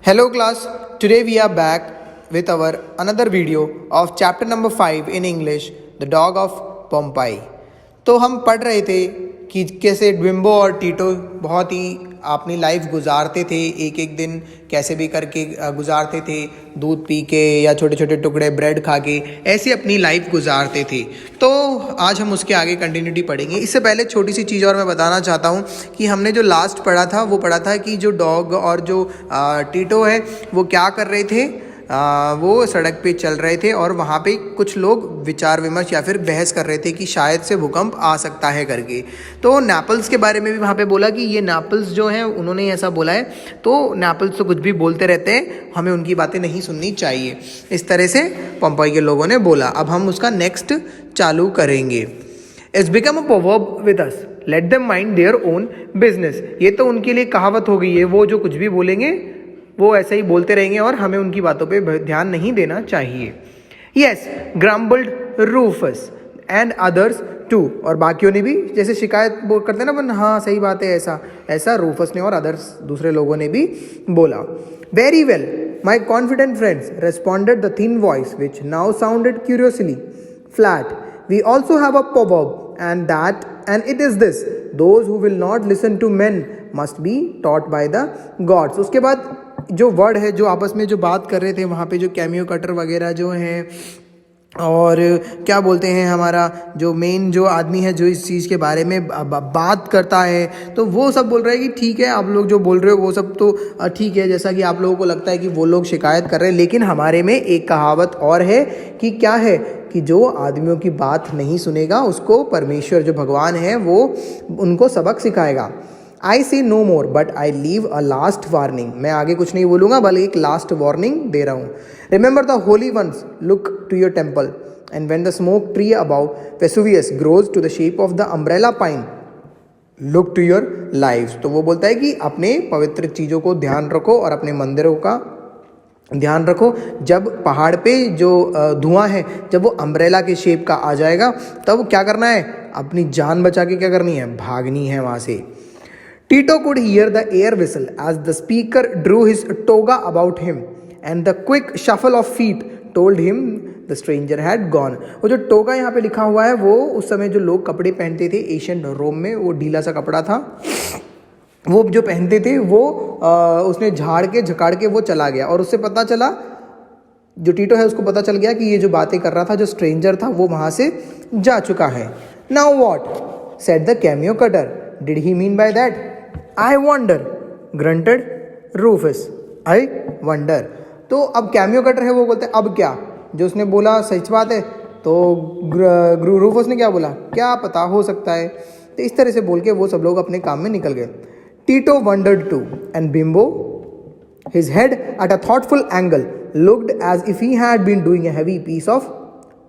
Hello class, today we are back with our another video of chapter number 5 in English, The Dog of Pompeii. तो हम पढ़ रहे थे कि कैसे बिम्बो और टीटो बहुत ही अपनी लाइफ गुजारते थे, एक एक दिन कैसे भी करके गुजारते थे, दूध पी के या छोटे छोटे टुकड़े ब्रेड खा के ऐसे अपनी लाइफ गुजारते थे। तो आज हम उसके आगे कंटिन्यूटी पढ़ेंगे। इससे पहले छोटी सी चीज़ और मैं बताना चाहता हूँ कि हमने जो लास्ट पढ़ा था वो पढ़ा था कि जो डॉग और जो टीटो है वो क्या कर रहे थे, वो सड़क पे चल रहे थे और वहाँ पे कुछ लोग विचार विमर्श या फिर बहस कर रहे थे कि शायद से भूकंप आ सकता है करके। तो नेपल्स के बारे में भी वहाँ पे बोला कि ये नेपल्स जो हैं उन्होंने ऐसा बोला है, तो नेपल्स तो कुछ भी बोलते रहते हैं, हमें उनकी बातें नहीं सुननी चाहिए, इस तरह से पोम्पेई के लोगों ने बोला। अब हम उसका नेक्स्ट चालू करेंगे। It's become a proverb with us, let them mind their own business. ये तो उनके लिए कहावत हो गई है, वो जो कुछ भी बोलेंगे वो ऐसे ही बोलते रहेंगे और हमें उनकी बातों पे ध्यान नहीं देना चाहिए। Yes, grumbled Rufus and others too, और बाकियों ने भी जैसे शिकायत करते हैं ना, हाँ सही बात है, ऐसा ऐसा रूफस ने और अदर्स दूसरे लोगों ने भी बोला। Very well my confident friends responded the thin voice which now sounded curiously flat, we also have a proverb and it is this, those who will not listen to men must be taught by the gods। उसके बाद जो word है, जो आपस में जो बात कर रहे थे वहाँ पे, जो कैमियो कटर वगैरह जो हैं और क्या बोलते हैं, हमारा जो मेन जो आदमी है जो इस चीज़ के बारे में बात करता है, तो वो सब बोल रहे हैं कि ठीक है, आप लोग जो बोल रहे हो वो सब तो ठीक है, जैसा कि आप लोगों को लगता है कि वो लोग शिकायत कर रहे हैं, लेकिन हमारे में एक कहावत और है कि क्या है कि जो आदमियों की बात नहीं सुनेगा उसको परमेश्वर जो भगवान है वो उनको सबक सिखाएगा। I see no more but I leave a last warning, मैं आगे कुछ नहीं बोलूँगा बल्कि एक लास्ट वार्निंग दे रहा हूँ। Remember the holy ones, look to your temple, and when the smoke tree above Vesuvius grows to the shape of the umbrella pine, look to your lives. तो वो बोलता है कि अपने पवित्र चीज़ों को ध्यान रखो और अपने मंदिरों का ध्यान रखो। जब पहाड़ पे जो धुआं है, जब वो अम्ब्रेला के शेप का आ जाएगा, तब क्या करना है, अपनी जान बचा के क्या करनी है, भागनी है वहाँ से। Tito could hear the air whistle as the speaker drew his toga about him, and the quick shuffle of feet told him the stranger had gone। वो जो टोगा यहाँ पे लिखा हुआ है वो उस समय जो लोग कपड़े पहनते थे एशियन रोम में, वो ढीला सा कपड़ा था, वो जो पहनते थे वो उसने झाड़ के झकाड़ के वो चला गया, और उससे पता चला, जो टीटो है उसको पता चल गया कि ये जो बातें कर रहा था जो स्ट्रेंजर था वो वहाँ से जा चुका है। Now what said the cameo cutter, did he mean by that? I wonder, grunted Rufus। I wonder। तो अब कैमियो कटर है वो बोलते हैं अब क्या, जो उसने बोला सच बात है, तो रूफस ने क्या बोला, क्या पता हो सकता है। तो इस तरह से बोल के वो सब लोग अपने काम में निकल गए। टीटो wondered too, and Bimbo, his head at a thoughtful angle, looked as if he had been doing a heavy piece of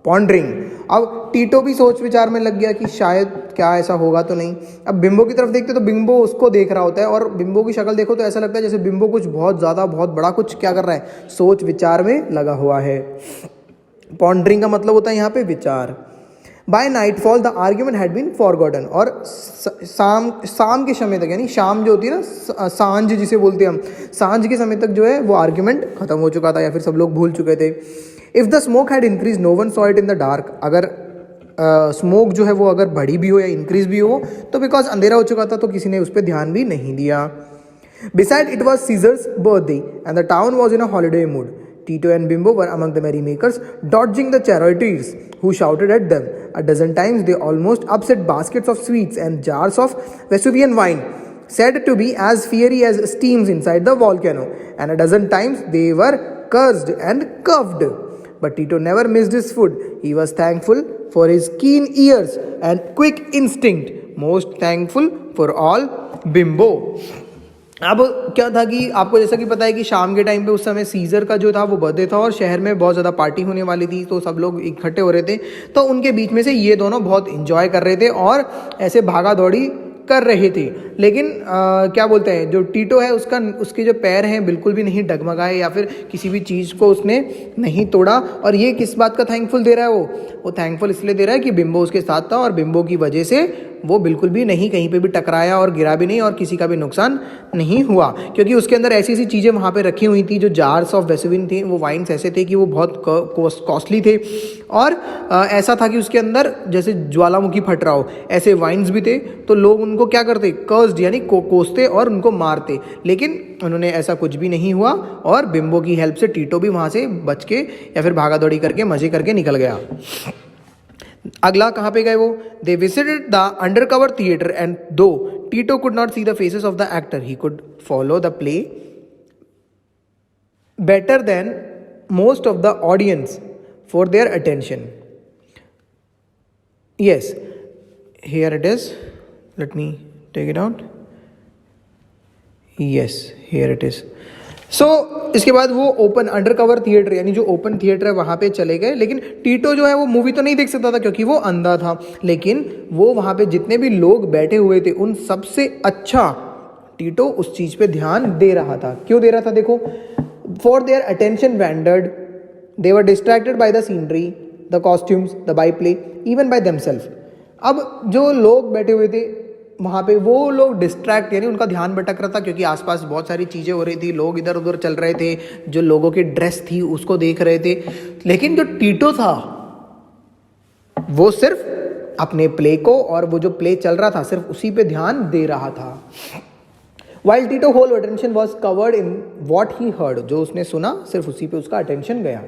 pondering। अब टीटो भी सोच विचार में लग गया कि शायद क्या ऐसा होगा तो नहीं। अब बिम्बो की तरफ देखते तो बिम्बो उसको देख रहा होता है, और बिम्बो की शक्ल देखो तो ऐसा लगता है जैसे बिम्बो कुछ बहुत ज़्यादा बहुत बड़ा कुछ क्या कर रहा है, सोच विचार में लगा हुआ है। पॉन्डरिंग का मतलब होता है यहाँ पे विचार। By nightfall the argument had been forgotten, और शाम के समय तक, यानी शाम जो होती है ना, सांझ जिसे बोलते हैं हम, सांझ के समय तक जो है वो आर्ग्यूमेंट खत्म हो चुका था या फिर सब लोग भूल चुके थे। If the smoke had increase no one saw it in the dark, अगर स्मोक जो है वो अगर बढ़ी भी हो या इंक्रीज भी हो तो बिकॉज अंधेरा हो चुका था तो किसी ने उस पर ध्यान भी नहीं दिया। Beside it was Caesar's birthday and the town was in a holiday mood. Tito and Bimbo were among the merrymakers, dodging the charioteers who shouted at them. A dozen times they almost upset baskets of sweets and jars of Vesuvian wine, said to be as fiery as steams inside the volcano, and a dozen times they were cursed and cuffed. But Tito never missed his food. He was thankful for his keen ears and quick instinct, most thankful for all Bimbo। अब क्या था कि आपको जैसा कि पता है कि शाम के टाइम पे उस समय सीजर का जो था वो बर्थडे था और शहर में बहुत ज़्यादा पार्टी होने वाली थी, तो सब लोग इकट्ठे हो रहे थे, तो उनके बीच में से ये दोनों बहुत इंजॉय कर रहे थे और ऐसे भागा दौड़ी कर रहे थे। लेकिन क्या बोलते हैं, जो टीटो है उसके जो पैर हैं बिल्कुल भी नहीं डगमगाए या फिर किसी भी चीज़ को उसने नहीं तोड़ा। और ये किस बात का थैंकफुल दे रहा है, वो थैंकफुल इसलिए दे रहा है कि बिम्बो उसके साथ था और बिम्बो की वजह से वो बिल्कुल भी नहीं कहीं पे भी टकराया और गिरा भी नहीं और किसी का भी नुकसान नहीं हुआ, क्योंकि उसके अंदर ऐसी ऐसी चीज़ें वहाँ पे रखी हुई थी। जो जार्स ऑफ वेसुविन थे वो वाइन्स ऐसे थे कि वो बहुत कॉस्टली थे और ऐसा था कि उसके अंदर जैसे ज्वालामुखी फट रहा हो ऐसे वाइन्स भी थे। तो लोग उनको क्या करते, कर्स्ड यानी कोसते और उनको मारते, लेकिन उन्होंने ऐसा कुछ भी नहीं हुआ और बिम्बो की हेल्प से टीटो भी वहाँ से बच के या फिर भागा दौड़ी करके मजे करके निकल गया। अगला कहाँ पे गए वो, they visited the undercover theatre and though Tito could not see the faces of the actor he could follow the play better than most of the audience for their attention. Yes, here it is. Let me take it out. Yes, here it is. So इसके बाद वो open under cover theatre यानी जो open theatre है वहाँ पे चले गए। लेकिन टीटो जो है वो मूवी तो नहीं देख सकता था क्योंकि वो अंधा था, लेकिन वो वहाँ पे जितने भी लोग बैठे हुए थे उन सबसे अच्छा टीटो उस चीज़ पे ध्यान दे रहा था। क्यों दे रहा था देखो, for their attention wandered, they were distracted by the scenery, the costumes, the byplay, even by themselves. अब जो लोग बैठे हुए थे वहाँ पे वो लोग डिस्ट्रैक्ट यानी उनका ध्यान भटक रहा था क्योंकि आसपास बहुत सारी चीज़ें हो रही थी, लोग इधर उधर चल रहे थे, जो लोगों की ड्रेस थी उसको देख रहे थे। लेकिन जो टीटो था वो सिर्फ अपने प्ले को और वो जो प्ले चल रहा था सिर्फ उसी पे ध्यान दे रहा था। While Tito's whole attention was covered in what he heard, जो उसने सुना सिर्फ उसी पे उसका attention गया।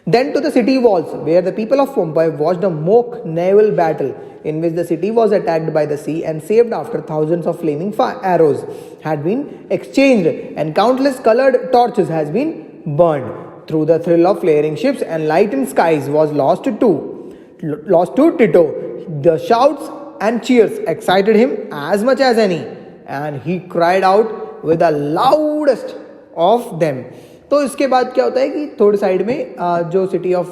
Then to the city walls, where the people of Pompeii watched a mock naval battle in which the city was attacked by the sea and saved after thousands of flaming arrows had been exchanged and countless colored torches has been burned. Through the thrill of flaring ships and lightened skies was lost to Tito. The shouts and cheers excited him as much as any. And he cried out with the loudest of them. तो इसके बाद क्या होता है कि थोड़ी side में जो सिटी ऑफ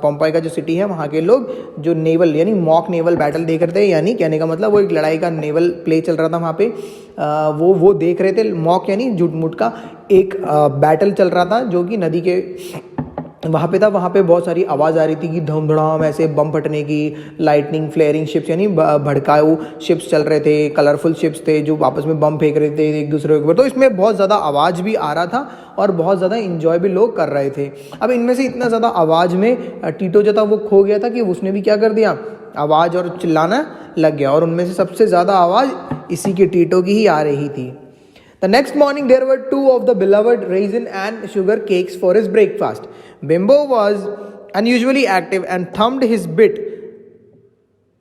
पोम्पाई का जो सिटी है वहाँ के लोग जो नेवल यानी मॉक नेवल बैटल देख रहे थे, यानी कहने का मतलब वो एक लड़ाई का नेवल प्ले चल रहा था वहाँ पे, वो देख रहे थे। मॉक यानी झूठ मूठ का एक बैटल चल रहा था जो कि नदी के वहाँ पे था। वहाँ पे बहुत सारी आवाज़ आ रही थी कि धम धड़ाम ऐसे बम फटने की, लाइटनिंग फ्लेयरिंग शिप्स यानी भड़काऊ शिप्स चल रहे थे, कलरफुल शिप्स थे जो आपस में बम फेंक रहे थे एक दूसरे के ऊपर। तो इसमें बहुत ज़्यादा आवाज़ भी आ रहा था और बहुत ज़्यादा इंजॉय भी लोग कर रहे थे। अब इनमें से इतना ज़्यादा आवाज़ में टीटो जो था वो खो गया था कि उसने भी क्या कर दिया, आवाज़ और चिल्लाना लग गया और उनमें से सबसे ज़्यादा आवाज़ इसी के टीटो की ही आ रही थी। The next morning there were two of the beloved raisin and sugar cakes for his breakfast. Bimbo was unusually active and thumbed his bit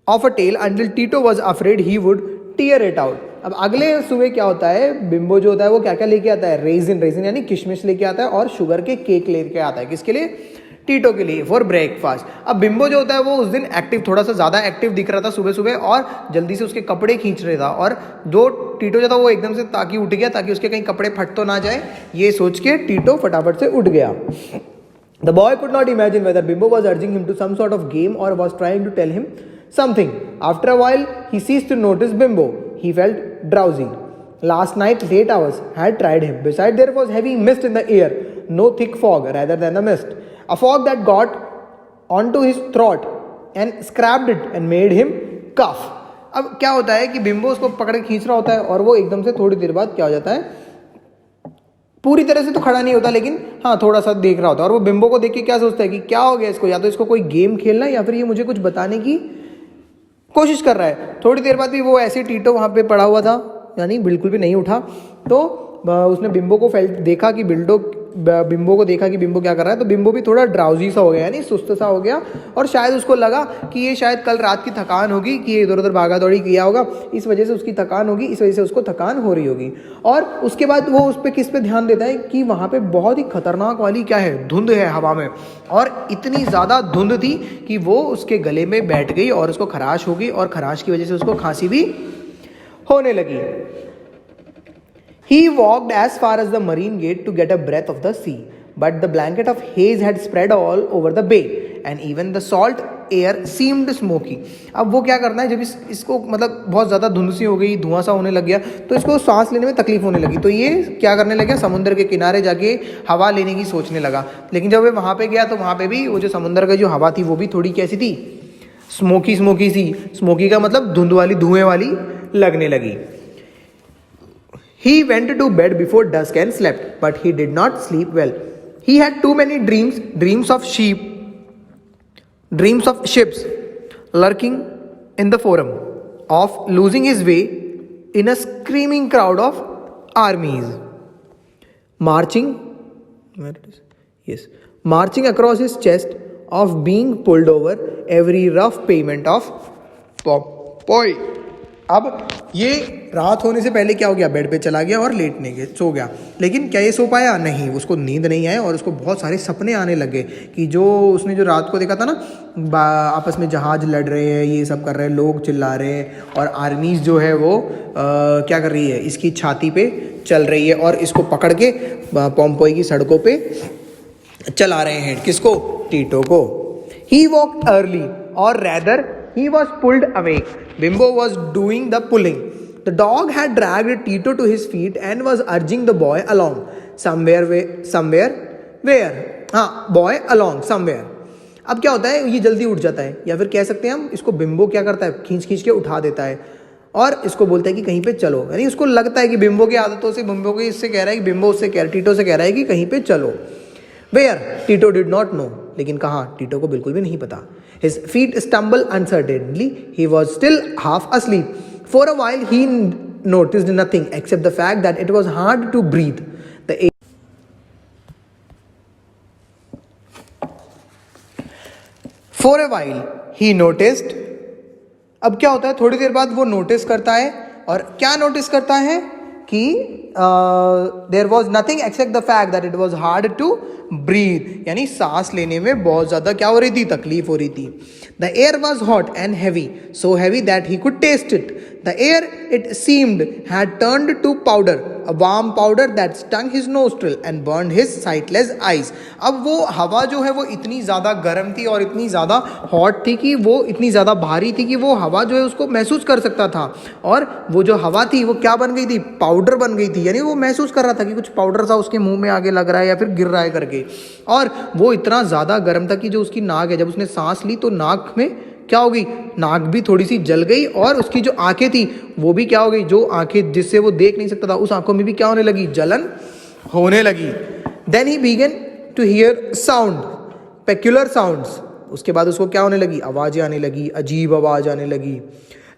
of a tail until Tito was afraid he would tear it out. अब अगले सुबह क्या होता है, bimbo जो होता है वो क्या क्या लेके आता है, रेजिन यानी किशमिश लेके आता है और शुगर के केक लेके आता है। किसके लिए, टीटो के लिए, फॉर ब्रेकफास्ट। अब बिम्बो जो होता है वो उस दिन एक्टिव, थोड़ा सा ज़्यादा एक्टिव दिख रहा था सुबह सुबह और जल्दी से उसके कपड़े खींच रहा था। और जो टीटो जो था वो एकदम से ताकि उठ गया ताकि उसके कहीं कपड़े फट तो ना जाए, ये सोच के टीटो फटाफट से उठ गया। The boy could not imagine whether Bimbo was urging him to some sort of game or was trying to tell him something. After a while, he ceased to notice Bimbo. He felt drowsy. Last night, late hours had tried him. Besides, there was heavy mist in the air, no thick fog rather than a mist. A fog that got onto his throat and scratched it and made him cough. अब क्या होता है कि bimbo उसको पकड़ के खींच रहा होता है और वो एकदम से थोड़ी देर बाद क्या हो जाता है, पूरी तरह से तो खड़ा नहीं होता लेकिन हाँ थोड़ा सा देख रहा होता है। और वो बिम्बो को देख के क्या सोचता है कि क्या हो गया इसको, या तो इसको कोई गेम खेलना है या फिर ये मुझे कुछ बताने की कोशिश कर रहा है। थोड़ी देर बाद भी वो ऐसे टीटो वहाँ पे पड़ा हुआ था, यानी बिल्कुल भी नहीं उठा। तो उसने बिम्बो को देखा कि बिम्बो को देखा कि बिम्बो क्या कर रहा है, तो बिम्बो भी थोड़ा ड्राउजी सा हो गया, यानी सुस्त सा हो गया। और शायद उसको लगा कि ये शायद कल रात की थकान होगी कि ये इधर उधर भागा दौड़ी किया होगा, इस वजह से उसकी थकान होगी, इस वजह से उसको थकान हो रही होगी। और उसके बाद वो उस पर किस पे ध्यान देता है कि वहाँ पे बहुत ही खतरनाक वाली क्या है, धुंध है हवा में। और इतनी ज़्यादा धुंध थी कि वो उसके गले में बैठ गई और उसको खराश हो गई और खराश की वजह से उसको खांसी भी होने लगी। He walked as far as the marine gate to get a breath of the sea, but the blanket of haze had spread all over the bay, and even the salt air seemed smoky. अब वो क्या करना है, जब इसको मतलब बहुत ज़्यादा धुंध सी हो गई, धुआं सा होने लग गया, तो इसको सांस लेने में तकलीफ होने लगी, तो ये क्या करने लगा, समुद्र के किनारे जाके हवा लेने की सोचने लगा। लेकिन जब वो वहाँ पे गया तो वहाँ पे भी वो जो समुद्र की जो हवा थी वो भी थोड़ी कैसी थी, स्मोकी सी, स्मोकी का मतलब धुंध वाली, धुएं वाली लगने लगी। He went to bed before dusk and slept, but he did not sleep well. He had too many dreams of ships lurking in the forum, of losing his way in a screaming crowd of armies, marching, marching across his chest, of being pulled over every rough pavement of Pompeii. अब ये रात होने से पहले क्या हो गया, bed पे चला गया और लेटने के सो गया। लेकिन क्या ये सो पाया? नहीं, उसको नींद नहीं आई और उसको बहुत सारे सपने आने लगे कि जो उसने जो रात को देखा था ना, आपस में जहाज लड़ रहे हैं, ये सब कर रहे हैं, लोग चिल्ला रहे हैं और आर्मीज जो है वो क्या कर रही है, इसकी छाती पे चल रही है और इसको पकड़ के पोम्पेई की सड़कों पे चला रहे हैं। किसको? टीटो को। ही वॉक्ड अर्ली और rather he was pulled awake. Bimbo was doing the pulling. The dog had dragged Tito to his feet and was urging the boy along. Where? Boy along somewhere. अब क्या होता है, ये जल्दी उठ जाता है, या फिर कह सकते हैं हम इसको, बिम्बो क्या करता है, खींच के उठा देता है और इसको बोलता है कि कहीं पे चलो। यानी उसको लगता है कि बिम्बो की आदतों से, बिम्बो को इससे कह रहा है कि बिम्बो उससे टीटो से कह रहा है कि कहीं पे चलो। Where? Tito did not know. लेकिन कहाँ? टीटो को बिल्कुल भी नहीं पता। His feet stumbled uncertainly. He was still half asleep. For a while he noticed nothing except the fact that it was hard to breathe. For a while he noticed. अब क्या होता है, थोड़ी देर बाद वो नोटिस करता है, और क्या नोटिस करता है कि there was nothing except the fact that it was hard to breathe, यानी सांस लेने में बहुत ज़्यादा क्या हो रही थी, तकलीफ हो रही थी। The air was hot and heavy, so heavy that he could taste it. The air it seemed had turned to powder, a warm powder that stung his nostril and burned his sightless eyes. अब वो हवा जो है वो इतनी ज़्यादा गर्म थी और इतनी ज़्यादा हॉट थी कि वो इतनी ज़्यादा भारी थी कि वो हवा जो है उसको महसूस कर सकता था, और वो जो हवा थी वो क्या बन गई थी, पाउडर बन गई थी। यानी वो महसूस कर रहा था कि कुछ पाउडर सा उसके मुंह में आगे लग रहा है या फिर गिर रहा है करके, और वो इतना ज़्यादा गर्म था कि जो उसकी नाक है, जब उसने सांस ली तो नाक में क्या हो गई, नाक भी थोड़ी सी जल गई, और उसकी जो आंखें थी वो भी क्या हो गई, जो आंखें जिससे वो देख नहीं सकता था उस आंखों में भी क्या होने लगी, जलन होने लगी। Then he began to hear sound, peculiar sounds. उसके बाद उसको क्या होने लगी, आवाज़ें आने लगी, अजीब आवाज़ आने लगी।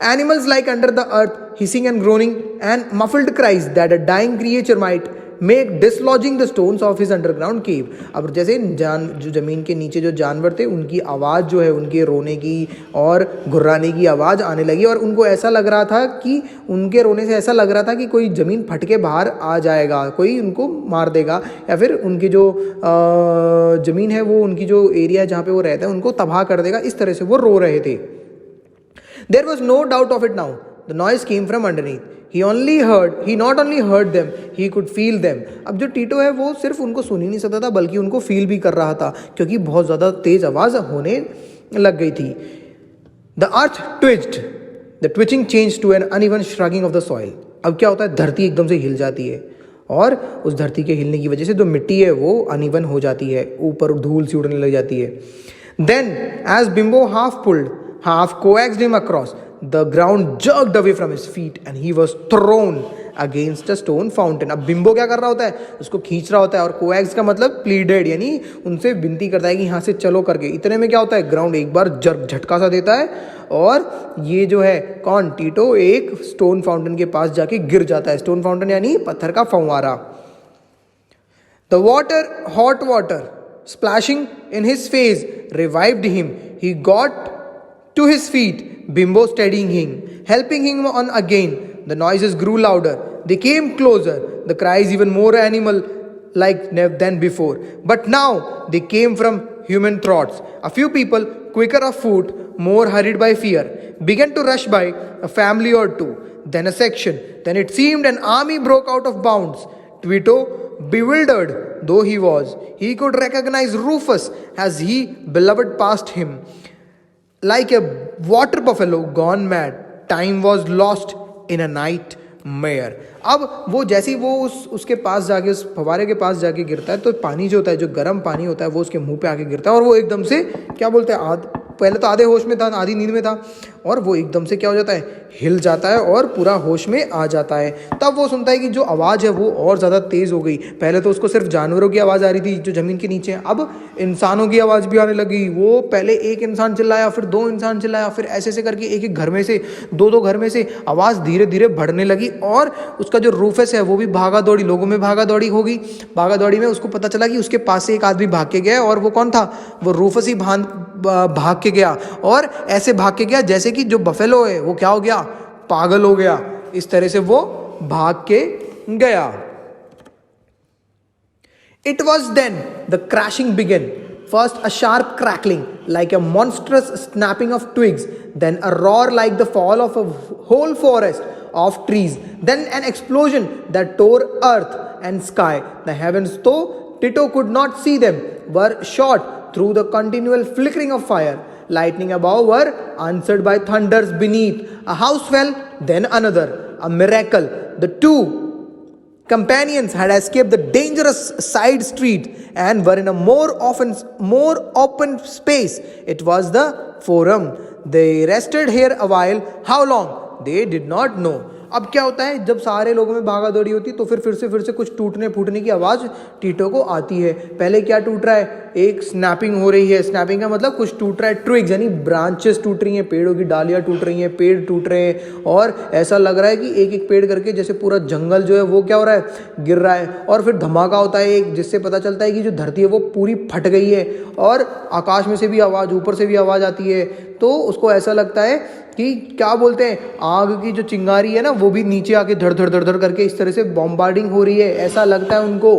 Animals like under the earth, hissing and groaning, and muffled cries that a dying creature might make dislodging the stones of his underground cave. अब जैसे जो ज़मीन के नीचे जो जानवर थे उनकी आवाज़ जो है, उनके रोने की और घुर्राने की आवाज़ आने लगी, और उनको ऐसा लग रहा था कि उनके रोने से ऐसा लग रहा था कि कोई ज़मीन फट के बाहर आ जाएगा, कोई उनको मार देगा, या फिर उनकी जो ज़मीन है वो, उनकी जो एरिया जहाँ पे वो रहते हैं उनको तबाह कर देगा। इस तरह से वो रो रहे थे। There was no doubt of it now. The noise came from underneath. He not only heard them, he could feel them. अब जो टीटो है वो सिर्फ उनको सुन ही नहीं सकता था, बल्कि उनको फील भी कर रहा था, क्योंकि बहुत ज़्यादा तेज आवाज़ होने लग गई थी। The earth twitched. The twitching changed to an uneven shrugging of the soil. अब क्या होता है, धरती एकदम से हिल जाती है, और उस धरती के हिलने की वजह से जो मिट्टी है वो अनइवन हो जाती है, ऊपर धूल सी उड़ने लग जाती है। Then, as Bimbo half coaxed him across, the ground jerked away from his feet and he was thrown against a stone fountain. अब बिम्बो क्या कर रहा होता है, उसको खींच रहा होता है, और कोएक्स का मतलब प्लीडेड, यानी उनसे विनती करता है कि यहाँ से चलो करके। इतने में क्या होता है, ग्राउंड एक बार झटका सा देता है, और ये जो है कौन, टीटो, एक स्टोन फाउंटेन के पास जाके गिर जाता है। स्टोन फाउंटेन यानी पत्थर का फंवारा। The hot water splashing in his face revived him. He got to his feet, Bimbo steadying him, helping him on again. The noises grew louder. They came closer. The cries even more animal-like than before. But now they came from human throats. A few people, quicker of foot, more hurried by fear, began to rush by, a family or two, then a section. Then it seemed an army broke out of bounds. Tito, bewildered though he was, he could recognize Rufus as he beloved past him. like a water buffalo gone mad, time was lost in a nightmare. अब वो जैसे ही वो उसके पास जाके, उस फवारे के पास जाके गिरता है, तो पानी जो होता है, जो गर्म पानी होता है, वो उसके मुंह पे आके गिरता है और वो एकदम से क्या बोलते हैं, पहले तो आधे होश में था, आधी नींद में था, और वो एकदम से क्या हो जाता है, हिल जाता है और पूरा होश में आ जाता है. तब वो सुनता है कि जो आवाज़ है वो और ज़्यादा तेज़ हो गई. पहले तो उसको सिर्फ जानवरों की आवाज़ आ रही थी जो ज़मीन के नीचे हैं, अब इंसानों की आवाज़ भी आने लगी. वो पहले एक इंसान चिल्लाया, फिर दो इंसान चिल्लाया, फिर ऐसे ऐसे करके एक एक घर में से, दो घर में से आवाज़ धीरे धीरे बढ़ने लगी. और उसका जो रूफस है वो भी भागा दौड़ी, लोगों में भागा दौड़ी होगी. भागा दौड़ी में उसको पता चला कि उसके पास से एक आदमी भाग के गया, और वो कौन था, वो रूफस ही भाग के गया. और ऐसे भाग के गया जैसे कि जो बफेलो है वो क्या हो गया, पागल हो गया. इस तरह से वो भाग के गया. It was then the crashing began. First a sharp crackling like a monstrous snapping of twigs, then a roar like the fall of a whole forest of trees, then an explosion that tore earth and sky. The heavens, though Tito could not see them, were shot through the continual flickering of fire. Lightning above were answered by thunders beneath. A house fell, then another. A miracle. The two companions had escaped the dangerous side street and were in a more open space. It was the forum. They rested here a while. How long? They did not know. अब क्या होता है, जब सारे लोगों में भागा दौड़ी होती है तो फिर से कुछ टूटने फूटने की आवाज़ टीटो को आती है. पहले क्या टूट रहा है, एक स्नैपिंग हो रही है. स्नैपिंग का मतलब कुछ टूट रहा है. ट्विग्स यानी ब्रांचेस टूट रही हैं, पेड़ों की डालियाँ टूट रही हैं, पेड़ टूट रहे हैं, और ऐसा लग रहा है कि एक एक पेड़ करके जैसे पूरा जंगल जो है वो क्या हो रहा है, गिर रहा है. और फिर धमाका होता है एक, जिससे पता चलता है कि जो धरती है वो पूरी फट गई है, और आकाश में से भी आवाज़, ऊपर से भी आवाज़ आती है. तो उसको ऐसा लगता है कि क्या बोलते हैं, आग की जो चिंगारी है ना वो भी नीचे आके धड़ धड़ धड़ धड़ करके इस तरह से बॉम्बार्डिंग हो रही है, ऐसा लगता है उनको.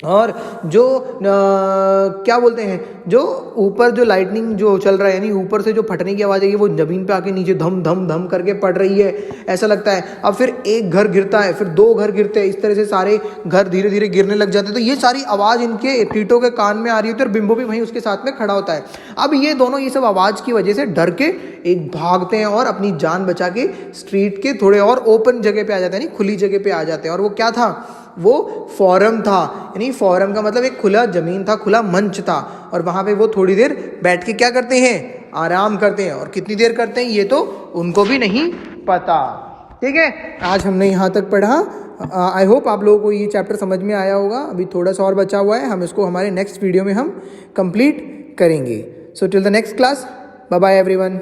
और जो क्या बोलते हैं, जो ऊपर जो लाइटनिंग जो चल रहा है, यानी ऊपर से जो फटने की आवाज़ है वो ज़मीन पे आके नीचे धम धम धम करके पड़ रही है, ऐसा लगता है. अब फिर एक घर गिरता है, फिर दो घर गिरते हैं, इस तरह से सारे घर धीरे धीरे गिरने लग जाते हैं. तो ये सारी आवाज़ इनके टीटो के कान में आ रही होती है, और बिम्बो भी वहीं उसके साथ में खड़ा होता है. अब ये दोनों ये सब आवाज़ की वजह से डर के एक भागते हैं और अपनी जान बचा के स्ट्रीट के थोड़े और ओपन जगह पे आ जाते हैं, यानी खुली जगह पे आ जाते हैं. और वो क्या था, वो फोरम था. यानी फोरम का मतलब एक खुला जमीन था, खुला मंच था, और वहाँ पे वो थोड़ी देर बैठ के क्या करते हैं, आराम करते हैं. और कितनी देर करते हैं ये तो उनको भी नहीं पता. ठीक है, आज हमने यहाँ तक पढ़ा. आई होप आप लोगों को ये चैप्टर समझ में आया होगा. अभी थोड़ा सा और बचा हुआ है, हम इसको हमारे नेक्स्ट वीडियो में हम कंप्लीट करेंगे. So till the next class, bye bye everyone.